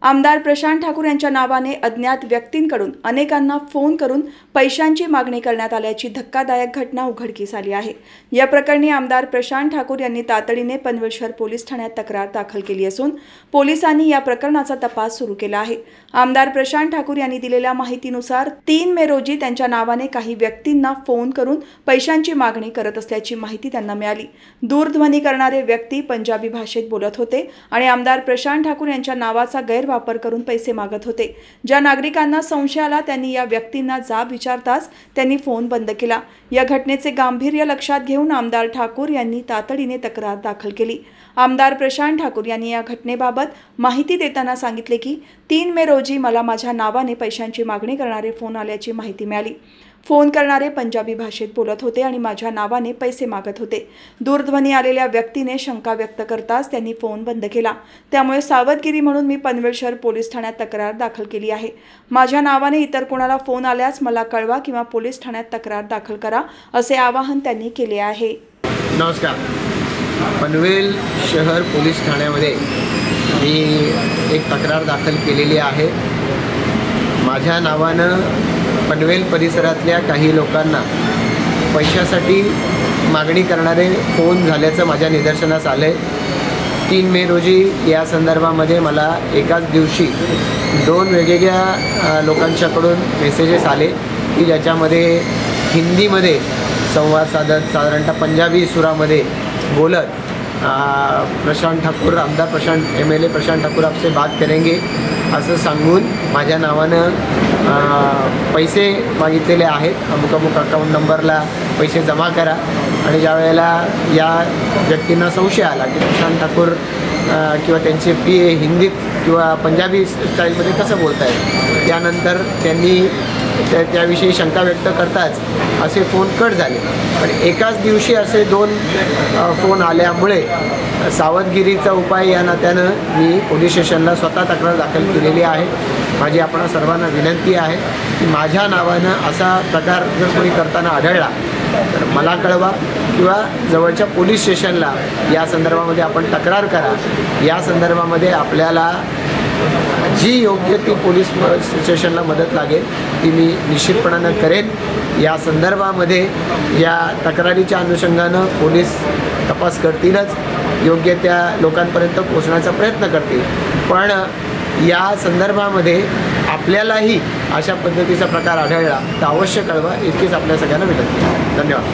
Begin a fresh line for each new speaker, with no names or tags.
आमदार प्रशांत ठाकूर यांच्या नावाने अज्ञात व्यक्तींकडून अनेकांना फोन करून पैशांची मागणी करण्यात आल्याची धक्कादायक घटना उघडकीस आली आहे। या प्रकरणी आमदार प्रशांत ठाकूर यांनी तातडीने पनवेल शहर पोलीस ठाण्यात तक्रार दाखल केली असून पोलिसांनी या प्रकरणाचा तपास सुरू केला आहे। आमदार प्रशांत ठाकूर यांनी दिलेल्या माहितीनुसार 3 मे रोजी त्यांच्या नावाने काही व्यक्तींना फोन करून पैशांची मागणी करत असल्याची माहिती त्यांना मिळाली। दूरध्वनी करणारे व्यक्ती पंजाबी भाषेत बोलत होते आणि आमदार प्रशांत ठाकूर यांच्या नावाचा गैरवापर करून पैसे मागत होते। ज्या नागरिकांना संशय आला त्यांनी या व्यक्तींना जाब विचारताच त्यांनी फोन बंद केला। या घटनेचे गांभीर्य लक्षात घेऊन आमदार ठाकूर यांनी तातडीने तक्रार दाखल केली। आमदार प्रशांत ठाकूर यांनी या घटनेबाबत माहिती देताना सांगितले की 3 मे रोजी मला माझ्या नावाने पैशांची मागणी करणारे फोन आल्याची माहिती मिळाली। फोन करणारे पंजाबी भाषेत बोलत होते आणि माझ्या नावाने पैसे मागत होते। दूरध्वनी आलेल्या व्यक्तीने शंका व्यक्त करताच त्यांनी फोन बंद केला। त्यामुळे सावधगिरी म्हणून मी पनवेल शहर पोलीस ठाण्यात तक्रार दाखल केली आहे। माझ्या नावाने इतर कोणाला फोन आल्यास मला कळवा किंवा पोलीस ठाण्यात तक्रार दाखल करा असे आवाहन त्यांनी केले आहे।
नमस्कार, पनवेल शहर पोलीस ठाण्यामध्ये मी एक तक्रार दाखल केलेली आहे। माझ्या नावानं पनवेल परिसरातल्या काही लोकांना पैशासाठी मागणी करणारे फोन झाल्याचं माझ्या निदर्शनास आलं आहे। 3 मे रोजी या संदर्भामध्ये मला एकाच दिवशी 2 वेगवेगळ्या लोकांच्याकडून मेसेजेस आले की ज्याच्यामध्ये हिंदीमध्ये संवाद साधत साधारणतः पंजाबी सुरामध्ये बोलत प्रशांत ठाकूर आमदार प्रशांत MLA प्रशांत ठाकूर आपसे बात करेंगे असं सांगून माझ्या नावानं पैसे मागितलेले आहेत। अमुक अमुक अकाउंट नंबरला पैसे जमा करा आणि ज्या वेळेला या व्यक्तींना संशय आला की प्रशांत ठाकूर किंवा त्यांचे PA हिंदीत किंवा पंजाबी स्टाईलमध्ये कसं बोलत आहेत, त्यानंतर त्यांनी त्याविषयी शंका व्यक्त करताच असे फोन कट झाले। पण एकाच दिवशी असे 2 फोन आल्यामुळे सावधगिरीचा उपाय या नात्यानं मी पोलीस स्टेशनला स्वतः तक्रार दाखल केलेली आहे। माझी आपण सर्वांना विनंती आहे की माझ्या नावानं असा प्रकार जर कोणी करताना आढळला तर मला कळवा किंवा जवळच्या पोलीस स्टेशनला या संदर्भामध्ये आपण तक्रार करा। या संदर्भामध्ये आपल्याला जी योग्य ती पोलीस स्टेशनला मदत लागेल ती मी निश्चितपणानं करेन। या संदर्भामध्ये या तक्रारीच्या अनुषंगानं पोलीस तपास करतीलच, योग्य त्या लोकांपर्यंत पोहोचण्याचा प्रयत्न करतील। पण या संदर्भामध्ये आपल्यालाही अशा पद्धतीचा प्रकार आढळला तर अवश्य कळवा, इतकीच आपल्या सगळ्यांना विनंती। धन्यवाद।